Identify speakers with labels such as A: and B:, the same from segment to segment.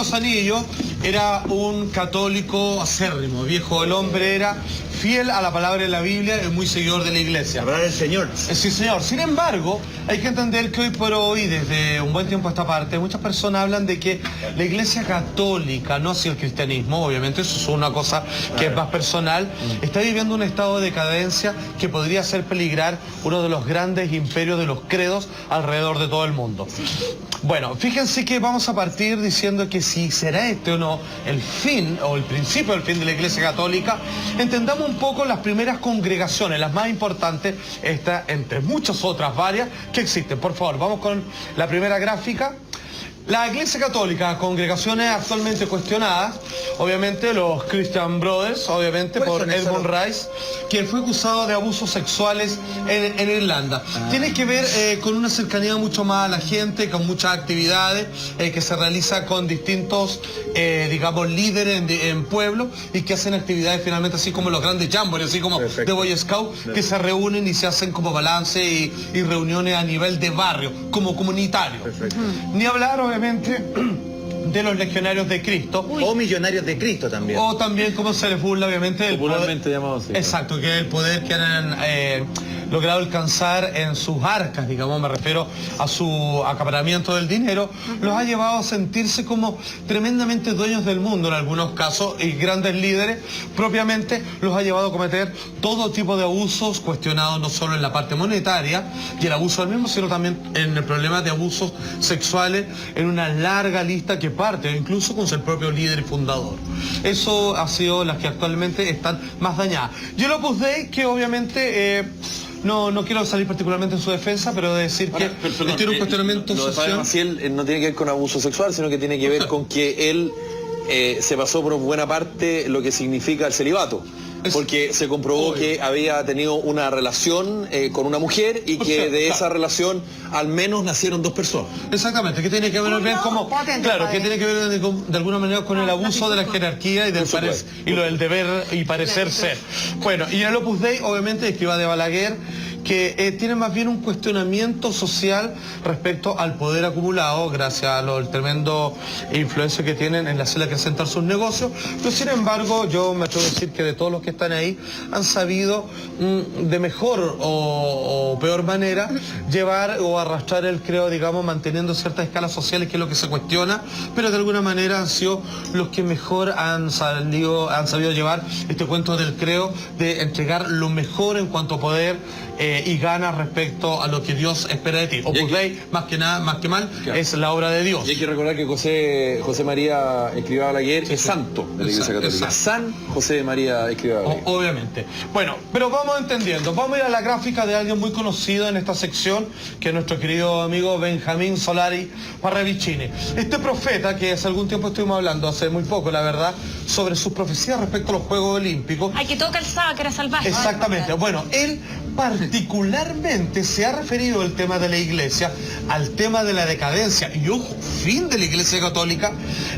A: los Anillos era un católico acérrimo, viejo. El hombre era fiel a la palabra de la Biblia y muy seguidor de la iglesia.
B: La palabra del Señor.
A: Sí, señor. Sin embargo, hay que entender que hoy por hoy, desde un buen tiempo a esta parte, muchas personas hablan de que la iglesia católica, no así el cristianismo, obviamente eso es una cosa que es más personal, está viviendo un estado de decadencia que podría hacer peligrar uno de los grandes imperios de los credos alrededor de todo el mundo. Bueno, fíjense que vamos a partir diciendo que si será este o no el fin o el principio del fin de la iglesia católica, entendamos un poco las primeras congregaciones, las más importantes, esta entre muchas otras varias que existen. Por favor, vamos con la primera gráfica. La Iglesia Católica, congregaciones actualmente cuestionadas, obviamente los Christian Brothers, obviamente por Edmund Rice, quien fue acusado de abusos sexuales en Irlanda. Tiene que ver con una cercanía mucho más a la gente, con muchas actividades que se realiza con distintos, digamos, líderes en pueblo y que hacen actividades finalmente así como los grandes jamborees, así como de Boy Scout, que se reúnen y se hacen como balance y reuniones a nivel de barrio, como comunitario. Ni hablar, obviamente, de los legionarios de Cristo.
B: O millonarios de Cristo también.
A: O también, como se les burla, obviamente, del
C: popularmente llamado así.
A: Exacto, que es el poder que han logrado alcanzar en sus arcas, digamos, me refiero a su acaparamiento del dinero, los ha llevado a sentirse como tremendamente dueños del mundo en algunos casos, y grandes líderes propiamente los ha llevado a cometer todo tipo de abusos cuestionados no solo en la parte monetaria y el abuso del mismo, sino también en el problema de abusos sexuales en una larga lista que parte incluso con el propio líder y fundador. Eso ha sido las que actualmente están más dañadas. Y el Opus Dei, que obviamente no quiero salir particularmente en su defensa, pero de decir que tiene un cuestionamiento
C: social. Lo de Padre Maciel no tiene que ver con abuso sexual, sino que tiene que ver con que él se pasó por buena parte lo que significa el celibato. Porque se comprobó que había tenido una relación con una mujer y que de esa relación al menos nacieron 2 personas.
A: Exactamente, que tiene que ver bien como, claro, que tiene que ver de alguna manera con el abuso de la jerarquía y del deber y parecer ser. Bueno, y el Opus Dei, obviamente, escriba de Balaguer, que tiene más bien un cuestionamiento social respecto al poder acumulado gracias al tremendo influencia que tienen en la sala que asentar sus negocios, pero sin embargo yo me atrevo a decir que de todos los que están ahí han sabido de mejor o peor manera llevar o arrastrar el creo, digamos, manteniendo ciertas escalas sociales, que es lo que se cuestiona, pero de alguna manera han sido los que mejor han sabido llevar este cuento del creo, de entregar lo mejor en cuanto a poder y ganas respecto a lo que Dios espera de ti. Opus Dei, más que nada, más que mal, claro, es la obra de Dios.
C: Y hay que recordar que José María Escrivá Balaguer es santo de la Iglesia Católica. San José María Escrivá Balaguer.
A: Obviamente. Bueno, pero vamos entendiendo. Vamos a ir a la gráfica de alguien muy conocido en esta sección, que es nuestro querido amigo Benjamín Solari Parravicini. Este profeta, que hace algún tiempo estuvimos hablando, hace muy poco, la verdad, sobre sus profecías respecto a los Juegos Olímpicos.
D: Ay, que todo calzaba, que era salvaje.
A: Exactamente. Bueno, él particularmente se ha referido al tema de la iglesia, al tema de la decadencia y, ojo, fin de la iglesia católica,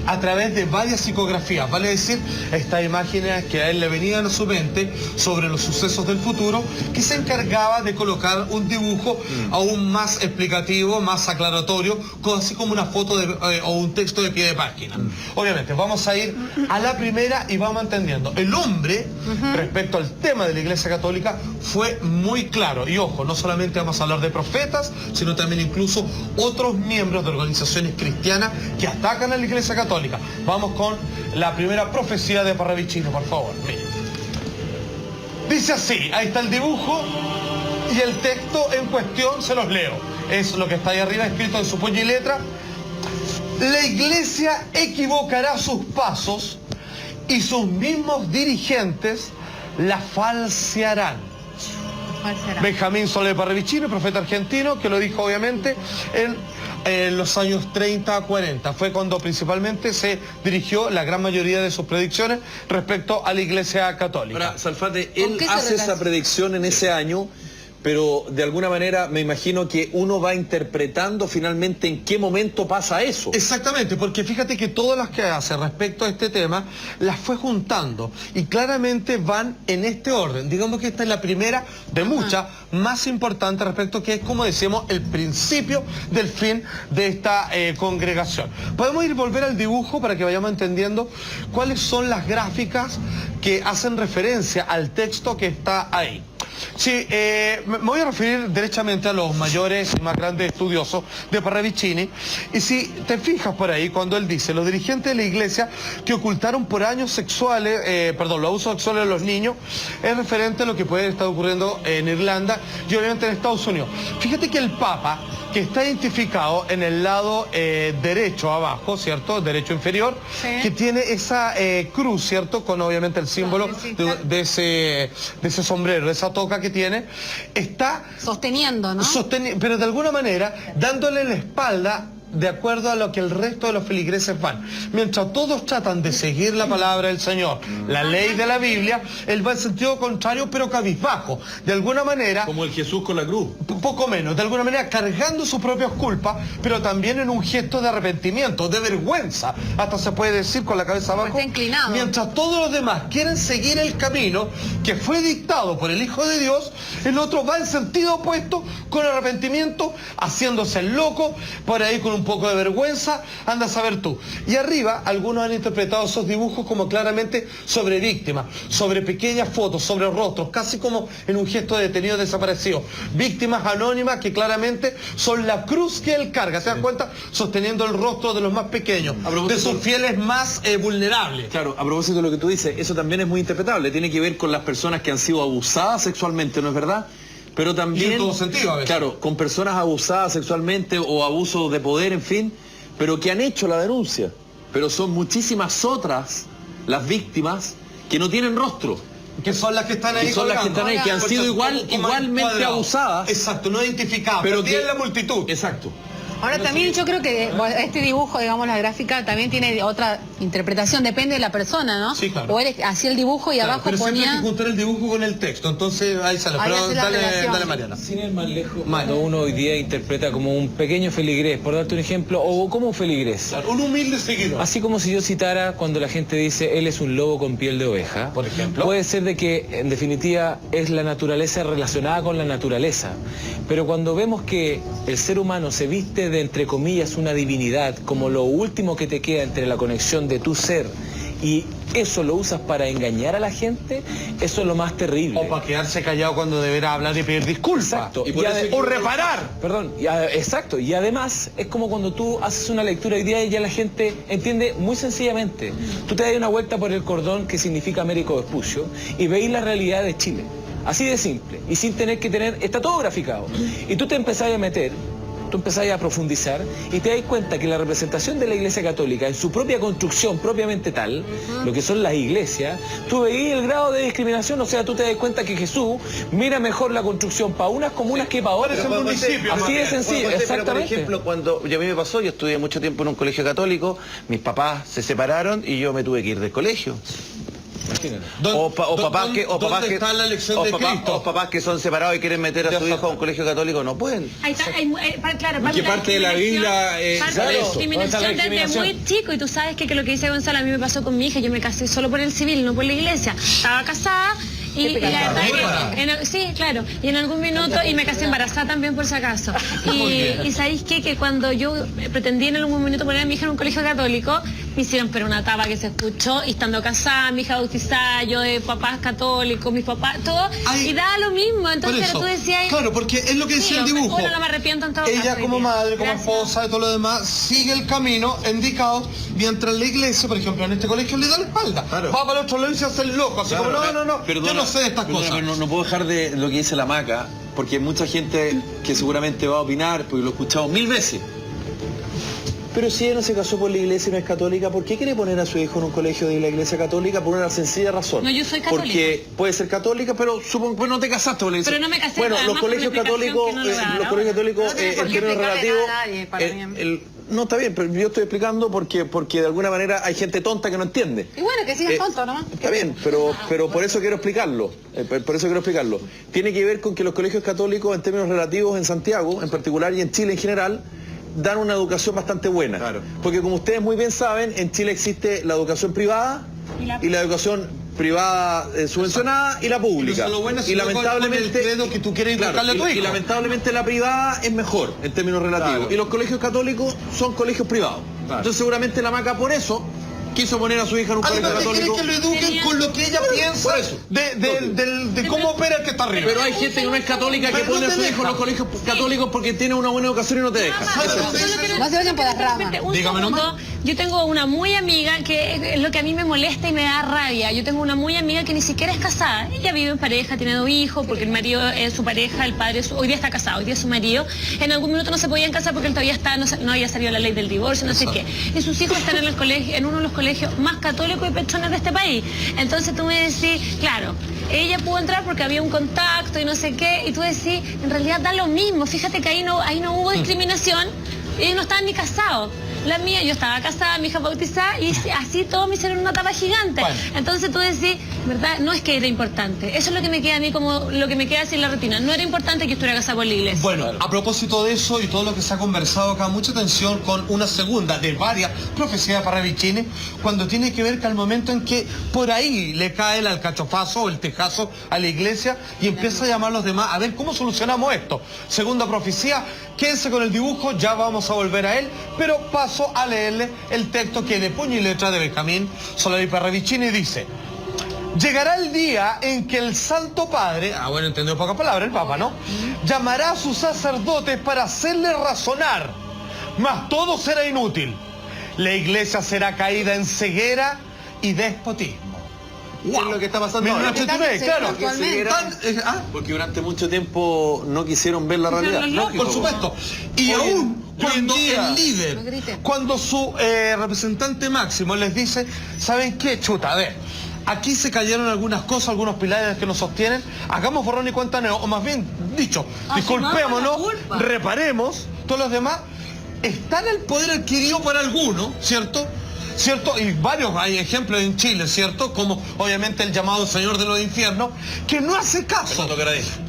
A: a través de varias psicografías, vale decir, estas imágenes que a él le venían a su mente sobre los sucesos del futuro, que se encargaba de colocar un dibujo aún más explicativo, más aclaratorio, así como una foto o un texto de pie de página. Obviamente, vamos a ir a la primera y vamos entendiendo. El hombre, respecto al tema de la iglesia católica, fue muy claro. Y ojo, no solamente vamos a hablar de profetas, sino también incluso otros miembros de organizaciones cristianas que atacan a la iglesia católica. Vamos con la primera profecía de Parravicini, por favor. Miren. Dice así, ahí está el dibujo y el texto en cuestión se los leo. Es lo que está ahí arriba escrito en su puño y letra. La iglesia equivocará sus pasos y sus mismos dirigentes la falsearán. Benjamín Solari Parravicini, profeta argentino, que lo dijo obviamente en los años 30 a 40. Fue cuando principalmente se dirigió la gran mayoría de sus predicciones respecto a la iglesia católica.
C: Ahora, Salfate, él hace esa predicción en ese año, pero de alguna manera me imagino que uno va interpretando finalmente en qué momento pasa eso.
A: Exactamente, porque fíjate que todas las que hace respecto a este tema las fue juntando y claramente van en este orden. Digamos que esta es la primera de muchas, más importante respecto, que es, como decíamos, el principio del fin de esta congregación. Podemos volver al dibujo para que vayamos entendiendo cuáles son las gráficas que hacen referencia al texto que está ahí. Sí, me voy a referir derechamente a los mayores y más grandes estudiosos de Parravicini, y si te fijas por ahí, cuando él dice, los dirigentes de la iglesia que ocultaron por años sexuales, los abusos sexuales de los niños, es referente a lo que puede estar ocurriendo en Irlanda y obviamente en Estados Unidos. Fíjate que el Papa, que está identificado en el lado derecho abajo, ¿cierto? Derecho inferior, sí, que tiene esa cruz, ¿cierto? Con obviamente el símbolo de ese sombrero, de esa toca que tiene, está
D: sosteniendo, ¿no?
A: Pero de alguna manera dándole la espalda de acuerdo a lo que el resto de los feligreses van. Mientras todos tratan de seguir la palabra del Señor, la ley de la Biblia, él va en sentido contrario, pero cabizbajo. De alguna manera...
C: Como el Jesús con la cruz.
A: Poco menos, de alguna manera cargando sus propias culpas, pero también en un gesto de arrepentimiento, de vergüenza, hasta se puede decir con la cabeza abajo.
D: Está inclinado.
A: Mientras todos los demás quieren seguir el camino que fue dictado por el Hijo de Dios, el otro va en sentido opuesto, con arrepentimiento, haciéndose el loco, por ahí con un poco de vergüenza, anda a saber tú. Y arriba, algunos han interpretado esos dibujos como claramente sobre víctimas, sobre pequeñas fotos, sobre rostros, casi como en un gesto de detenido desaparecido. Víctimas anónimas que claramente son la cruz que él carga, ¿se dan cuenta? Sosteniendo el rostro de los más pequeños, de sus fieles más vulnerables.
C: Claro, a propósito de lo que tú dices, eso también es muy interpretable, tiene que ver con las personas que han sido abusadas sexualmente, ¿no es verdad? Pero también,
A: y en todo sentido, a veces.
C: Claro, con personas abusadas sexualmente o abuso de poder, en fin, pero que han hecho la denuncia. Pero son muchísimas otras las víctimas que no tienen rostro.
A: Que son las que están ahí.
C: Que son las que están ahí, que han sido igualmente abusadas.
A: Exacto, no identificadas, pero tienen la multitud.
C: Exacto.
D: Ahora también yo creo que este dibujo, digamos, la gráfica también tiene otra interpretación, depende de la persona, ¿no?
A: Sí, claro.
D: O él hacía el dibujo y abajo
A: pero
D: ponía...
A: siempre hay que juntar el dibujo con el texto, entonces ahí sale.
D: Ahí
A: pero
D: hace la relación.
A: dale Mariana.
E: Sin ir más lejos, cuando uno hoy día interpreta como un pequeño feligrés, por darte un ejemplo, o como un feligrés.
A: Claro, un humilde seguidor.
E: Así como si yo citara cuando la gente dice, él es un lobo con piel de oveja.
A: Por ejemplo.
E: Puede ser de que, en definitiva, es la naturaleza relacionada con la naturaleza. Pero cuando vemos que el ser humano se viste de, entre comillas, una divinidad, como lo último que te queda entre la conexión de tu ser, y eso lo usas para engañar a la gente, eso es lo más terrible.
A: O para quedarse callado cuando deberá hablar y pedir disculpas.
E: Exacto.
A: O reparar.
E: Perdón, exacto. Y además es como cuando tú haces una lectura hoy día y ya la gente entiende muy sencillamente. Tú te das una vuelta por el cordón que significa Américo Vespucio y veis la realidad de Chile. Así de simple. Y sin tener que tener, está todo graficado. Y tú te empezás a meter, tú empezás a profundizar y te das cuenta que la representación de la Iglesia Católica en su propia construcción propiamente tal, lo que son las iglesias, tú veías el grado de discriminación, o sea, tú te das cuenta que Jesús mira mejor la construcción para unas comunas que para otras. Así de sencillo, exactamente.
B: Por ejemplo, cuando a mí me pasó, yo estudié mucho tiempo en un colegio católico, mis papás se separaron y yo me tuve que ir del colegio. O papás que son separados y quieren meter a su hijo a un colegio católico, no pueden.
F: Ahí está, claro,
C: ¿Qué parte de la Biblia
F: parte de la discriminación desde muy chico? Y tú sabes que lo que dice Gonzalo a mí me pasó con mi hija. Yo me casé solo por el civil, no por la iglesia. Estaba casada y la verdad que sí, claro, y en algún minuto, y me casé embarazada también por si acaso. Y sabéis qué, que cuando yo pretendí en algún minuto poner a mi hija en un colegio católico, me hicieron pero una tapa que se escuchó, y estando casada, mi hija bautizada, yo de papás católicos, mis papás, todo, y daba lo mismo. Entonces tú decías...
A: Claro, porque es lo que decía el dibujo.
F: Bueno, no me arrepiento en todo
A: Ella
F: caso,
A: como madre, como
F: gracias.
A: esposa y todo lo demás, sigue el camino indicado, mientras la iglesia, por ejemplo, en este colegio le da la espalda.
C: Claro.
A: Va para el otro lado y se hace el loco, así como no,
C: Perdona,
A: yo no sé de estas cosas.
C: Pero no puedo dejar de lo que dice la Maca, porque hay mucha gente que seguramente va a opinar, porque lo he escuchado 1000 veces. Pero si ella no se casó por la iglesia y no es católica, ¿por qué quiere poner a su hijo en un colegio de la iglesia católica? Por una sencilla razón.
F: No, yo soy católica.
C: Porque puede ser católica, pero supongo que no te casaste por la iglesia.
F: Pero no me casé,
C: Bueno,
F: además,
C: los colegios
F: por una
C: católicos,
F: explicación que no lo da,
C: los colegios católicos,
D: No tiene por
C: el
D: qué
C: término
D: explicarle
C: relativo,
D: nada a nadie, para mí.
C: No, está bien, pero yo estoy explicando porque de alguna manera hay gente tonta que no entiende.
D: Y bueno, que sigan tontos nomás.
C: Está bien, pero por eso quiero explicarlo. Tiene que ver con que los colegios católicos, en términos relativos, en Santiago en particular y en Chile en general, dan una educación bastante buena.
B: Claro.
C: Porque como ustedes muy bien saben, en Chile existe la educación privada y la educación privada subvencionada y la pública. Y lamentablemente
A: que tú quieres inculcarle a tu hijo.
C: Y lamentablemente la privada es mejor en términos relativos.
B: Claro.
C: Y los colegios católicos son colegios privados.
B: Claro.
C: Entonces seguramente la Maca por eso quiso poner a su hija en un colegio católico.
A: Que lo eduquen con lo que ella piensa
C: Por eso.
A: de cómo opera el que está arriba.
C: Pero hay gente que no es católica que pone a su hijo en los colegios católicos porque tiene una buena educación y no te deja.
D: No se vayan por las ramas.
A: Dígame nomás.
F: Yo tengo una muy amiga que es lo que a mí me molesta y me da rabia. Yo tengo una muy amiga que ni siquiera es casada. Ella vive en pareja, tiene 2 hijos, porque el marido es su pareja, el padre hoy día está casado, hoy día es su marido. En algún minuto no se podían casar porque él todavía no había salido la ley del divorcio, no sé qué. Y sus hijos están en el colegio, en uno de los colegios más católicos y pechones de este país. Entonces tú me decís, claro, ella pudo entrar porque había un contacto y no sé qué, y tú decís, en realidad da lo mismo. Fíjate que ahí no hubo discriminación, ellos no estaban ni casados. La mía, yo estaba casada, mi hija bautizada, y así todos me hicieron una tapa gigante.
A: Bueno.
F: Entonces tú decís, ¿verdad? No es que era importante. Eso es lo que me queda a mí como lo que me queda así en la rutina. No era importante que estuviera casada por la iglesia.
A: Bueno, a propósito de eso y todo lo que se ha conversado acá, mucha atención con una segunda de varias profecías de Parravicini, cuando tiene que ver que al momento en que por ahí le cae el alcachofazo o el tejazo a la iglesia y empieza a llamar a los demás, a ver cómo solucionamos esto. Segunda profecía, quédense con el dibujo, ya vamos a volver a él, pero paso a leerle el texto que de puño y letra de Benjamín Solari Parravicini dice: llegará el día en que el Santo Padre, bueno, entendió pocas palabras, el Papa, ¿no? Llamará a sus sacerdotes para hacerle razonar, mas todo será inútil. La iglesia será caída en ceguera y despotismo.
C: ¿Qué es lo que está pasando ahora?
A: Claro.
C: Porque durante mucho tiempo no quisieron ver la realidad.
A: Por supuesto. Y aún cuando el líder, cuando su representante máximo les dice, ¿saben qué? Chuta, a ver, aquí se cayeron algunas cosas, algunos pilares que nos sostienen, hagamos borrón y cuenta nueva, o más bien dicho, disculpémonos, reparemos, todos los demás, está en el poder adquirido por algunos, ¿cierto? Y varios hay ejemplos en Chile, ¿cierto? Como obviamente el llamado Señor de los Infiernos, que no hace caso,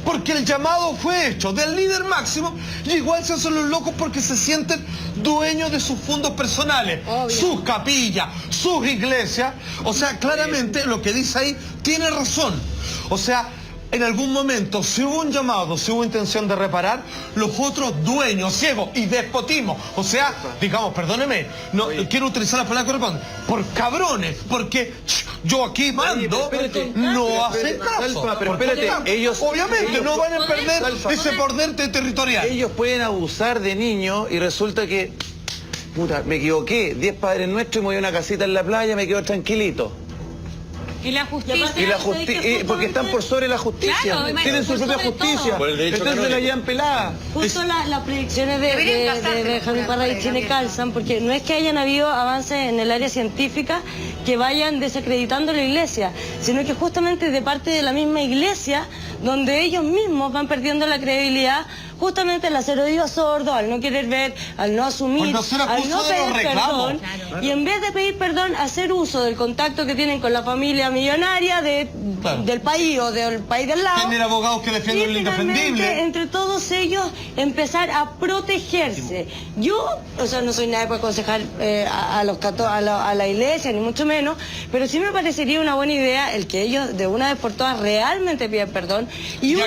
A: porque el llamado fue hecho del líder máximo y igual se hacen los locos porque se sienten dueños de sus fondos personales, sus capillas, sus iglesias. O sea, claramente lo que dice ahí tiene razón. O sea, en algún momento, si hubo un llamado, si hubo intención de reparar, los otros dueños, ciegos y despotismo, o sea, digamos, perdóneme, no quiero utilizar la palabra que corresponde, por cabrones, porque yo aquí mando, no hacen caso.
B: Pero espérate, ellos
A: obviamente no van a perder ese poder territorial.
B: Ellos pueden abusar de niños y resulta que, puta, me equivoqué, 10 Padres Nuestros y me voy a una casita en la playa, me quedo tranquilito.
F: Y la justicia.
B: Porque están por sobre la justicia.
F: Claro,
B: tienen su propia justicia. Entonces la llevan pelada.
G: Justo las predicciones de Benjamín Parravicini calzan, porque no es que hayan habido avances en el área científica que vayan desacreditando la iglesia, sino que justamente de parte de la misma iglesia, donde ellos mismos van perdiendo la credibilidad, justamente al hacer oídos sordos, al no querer ver, al no asumir, al no pedir perdón, y en vez de pedir perdón, hacer uso del contacto que tienen con la familia millonaria del país o del país del lado.
A: Tener abogados que defienden lo indefendible.
G: Entre todos ellos empezar a protegerse. Yo, o sea, no soy nadie para aconsejar a la iglesia, ni mucho menos, pero sí me parecería una buena idea el que ellos de una vez por todas realmente pidan perdón. Y un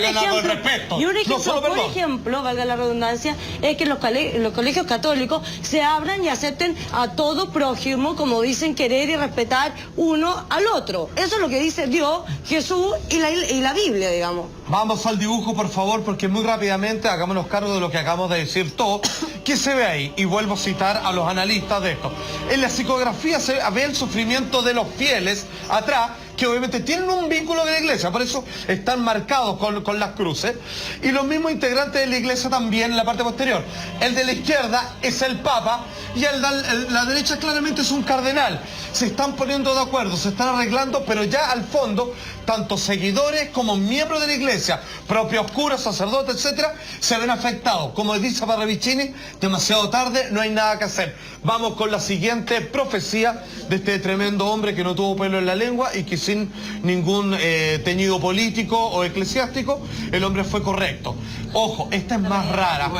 G: ejemplo, por ejemplo, valga la redundancia, es que los colegios católicos se abran y acepten a todo prójimo como dicen querer y respetar uno al otro. Eso es lo que dice Dios, Jesús y la Biblia, digamos.
A: Vamos al dibujo, por favor, porque muy rápidamente hagámonos cargo de lo que acabamos de decir todo, que se ve ahí, y vuelvo a citar a los analistas de esto. En la psicografía se ve el sufrimiento de los fieles atrás, que obviamente tienen un vínculo con la iglesia, por eso están marcados con las cruces, y los mismos integrantes de la iglesia también en la parte posterior. El de la izquierda es el Papa y la derecha claramente es un cardenal. Se están poniendo de acuerdo, se están arreglando, pero ya al fondo, tanto seguidores como miembros de la iglesia, propios curas, sacerdotes, etcétera, se ven afectados. Como dice Parravicini, demasiado tarde, no hay nada que hacer. Vamos con la siguiente profecía de este tremendo hombre que no tuvo pelo en la lengua y que sin ningún teñido político o eclesiástico, el hombre fue correcto. Ojo, esta es más rara.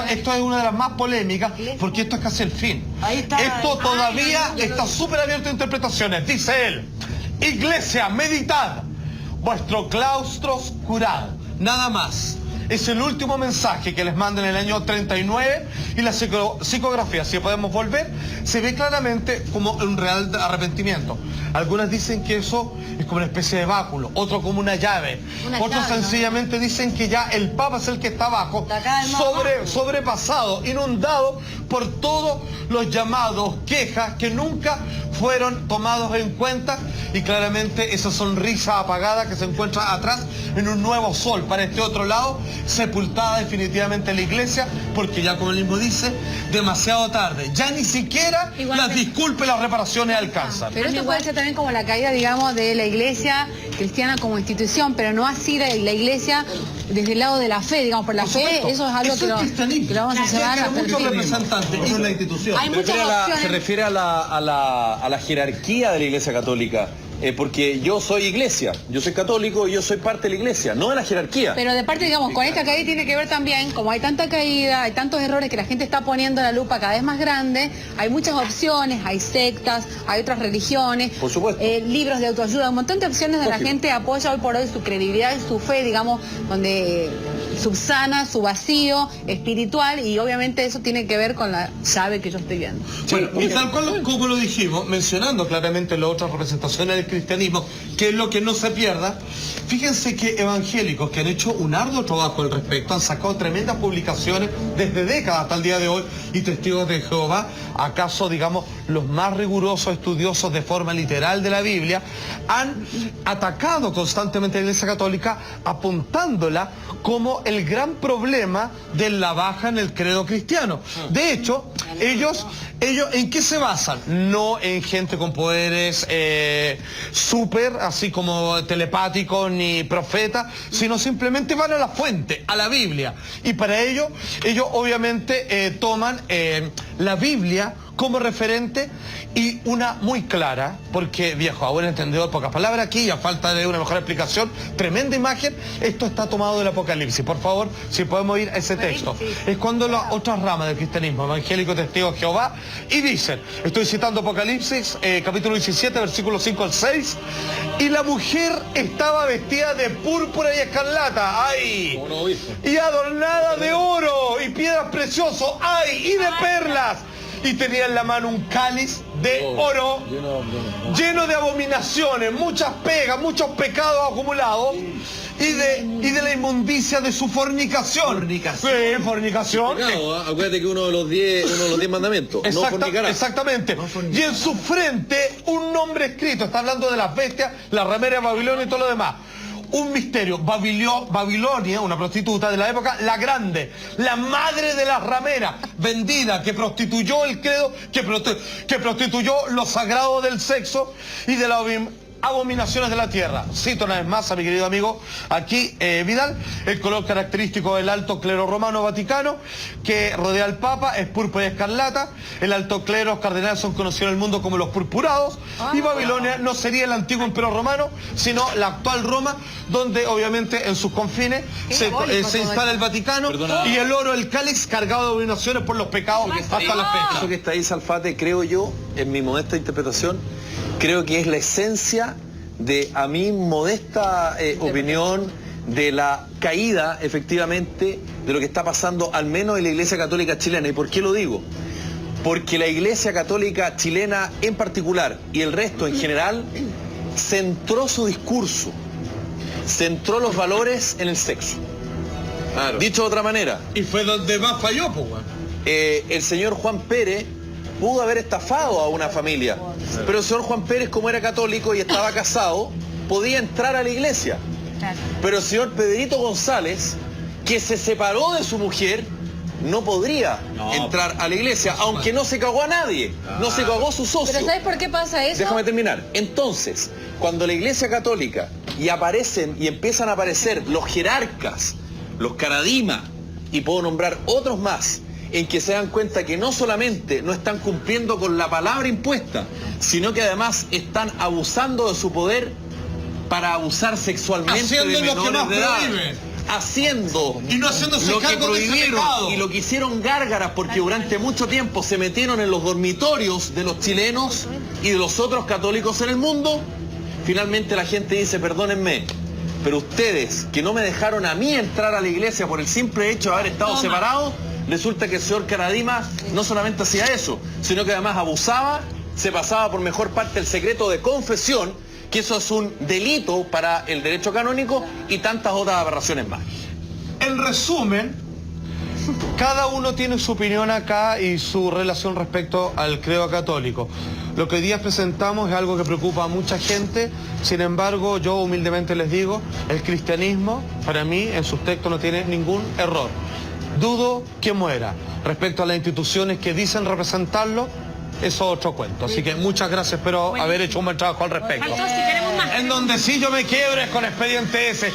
A: Esto es una de las más polémicas, porque esto es casi el fin. Esto todavía está súper abierto a interpretaciones. Dice él: iglesia, meditad, vuestros claustros curad. Nada más. Es el último mensaje que les manda en el año 39, y la psicografía, si podemos volver, se ve claramente como un real arrepentimiento. Algunas dicen que eso es como una especie de báculo, otros como una llave, otros sencillamente dicen que ya el Papa es el que está abajo, sobrepasado, inundado por todos los llamados, quejas que nunca fueron tomados en cuenta, y claramente esa sonrisa apagada que se encuentra atrás en un nuevo sol para este otro lado, sepultada definitivamente la iglesia, porque ya, como él mismo dice, demasiado tarde, ya ni siquiera las disculpas y las reparaciones alcanzan.
D: Pero esto puede ser también como la caída, digamos, de la iglesia cristiana como institución, pero no así de la iglesia desde el lado de la fe, digamos, por la fe, eso es algo que lo vamos a llevar a
A: muchos representantes, eso es la institución.
D: Hay muchas opciones.
C: Se refiere a la jerarquía de la iglesia católica. Porque yo soy iglesia, yo soy católico y yo soy parte de la iglesia, no de la jerarquía.
D: Pero de parte, digamos, con esta caída tiene que ver también, como hay tanta caída, hay tantos errores que la gente está poniendo la lupa cada vez más grande, hay muchas opciones, hay sectas, hay otras religiones,
C: por supuesto,
D: libros de autoayuda, un montón de opciones donde la gente apoya hoy por hoy su credibilidad y su fe, digamos, donde subsana su vacío espiritual, y obviamente eso tiene que ver con la llave que yo estoy viendo.
A: Bueno, y tal cual como lo dijimos, mencionando claramente las otras representaciones del cristianismo, que es lo que no se pierda, fíjense que evangélicos que han hecho un arduo trabajo al respecto, han sacado tremendas publicaciones desde décadas hasta el día de hoy, y testigos de Jehová, acaso, digamos, los más rigurosos estudiosos de forma literal de la Biblia, han atacado constantemente a la Iglesia Católica, apuntándola como el gran problema de la baja en el credo cristiano. De hecho, ellos ¿en qué se basan? No en gente con poderes súper, así como telepáticos ni profetas, sino simplemente van a la fuente, a la Biblia. Y para ello, ellos obviamente toman la Biblia como referente, y una muy clara, porque, viejo, a buen entendedor, pocas palabras aquí, y a falta de una mejor explicación, tremenda imagen, esto está tomado del Apocalipsis. Por favor, si podemos ir a ese texto. Es cuando las otras ramas del cristianismo, evangélico, testigo de Jehová, y dicen, estoy citando Apocalipsis, capítulo 17, versículos 5 al 6, y la mujer estaba vestida de púrpura y escarlata, ¡ay! Y adornada de oro y piedras preciosas, ¡ay! Y de perlas. Y tenía en la mano un cáliz de oro lleno de abominaciones, muchas pegas, muchos pecados acumulados, y de la inmundicia de su fornicación. Sí, fornicación.
C: Acuérdate que uno de los 10 mandamientos. No fornicarás.
A: Exactamente. Y en su frente un nombre escrito. Está hablando de las bestias, la ramera de Babilonia y todo lo demás. Un misterio. Babilonia, una prostituta de la época, la grande, la madre de las rameras, vendida, que prostituyó el credo, que prostituyó lo sagrado del sexo y de la abominaciones de la tierra. Cito una vez más a mi querido amigo aquí, Vidal, el color característico del alto clero romano vaticano que rodea al Papa es púrpura y escarlata. El alto clero, los cardenales son conocidos en el mundo como los purpurados, y Babilonia no sería el antiguo imperio romano, sino la actual Roma, donde obviamente en sus confines se instala el Vaticano. Y el oro, el cáliz cargado de abominaciones por los pecados hasta las pescas.
C: Eso que está ahí, Salfate, creo yo, en mi modesta interpretación, creo que es la esencia de, a mi modesta opinión, de la caída, efectivamente, de lo que está pasando, al menos en la Iglesia Católica chilena. ¿Y por qué lo digo? Porque la Iglesia Católica chilena en particular, y el resto en general, centró su discurso, centró los valores en el sexo. Claro. Dicho de otra manera.
A: Y fue donde más falló, pues,
C: el señor Juan Pérez pudo haber estafado a una familia. Pero el señor Juan Pérez, como era católico y estaba casado, podía entrar a la iglesia. Pero el señor Pedrito González, que se separó de su mujer, no podría entrar a la iglesia, aunque no se cagó a nadie, no se cagó a su socio.
D: ¿Pero sabes por qué pasa eso?
C: Déjame terminar. Entonces, cuando la iglesia católica y aparecen y empiezan a aparecer los jerarcas, los caradima, y puedo nombrar otros más, en que se dan cuenta que no solamente no están cumpliendo con la palabra impuesta, sino que además están abusando de su poder para abusar sexualmente de menores de edad. Haciendo
A: y no haciéndose
C: lo que
A: cargo de ese
C: prohibieron
A: pecado.
C: y lo que hicieron gárgaras, porque durante mucho tiempo se metieron en los dormitorios de los chilenos y de los otros católicos en el mundo. Finalmente la gente dice, perdónenme, pero ustedes que no me dejaron a mí entrar a la iglesia por el simple hecho de haber estado separados, resulta que el señor Caradima no solamente hacía eso, sino que además abusaba, se pasaba por mejor parte el secreto de confesión, que eso es un delito para el derecho canónico, y tantas otras aberraciones más.
A: En resumen, cada uno tiene su opinión acá y su relación respecto al credo católico. Lo que hoy día presentamos es algo que preocupa a mucha gente, sin embargo, yo humildemente les digo, el cristianismo, para mí, en sus textos no tiene ningún error. Dudo que muera. Respecto a las instituciones que dicen representarlo, eso es otro cuento. Así que muchas gracias, espero haber hecho un buen trabajo al respecto.
F: Faltó, si queremos más.
A: En donde sí yo me quiebro es con Expediente S.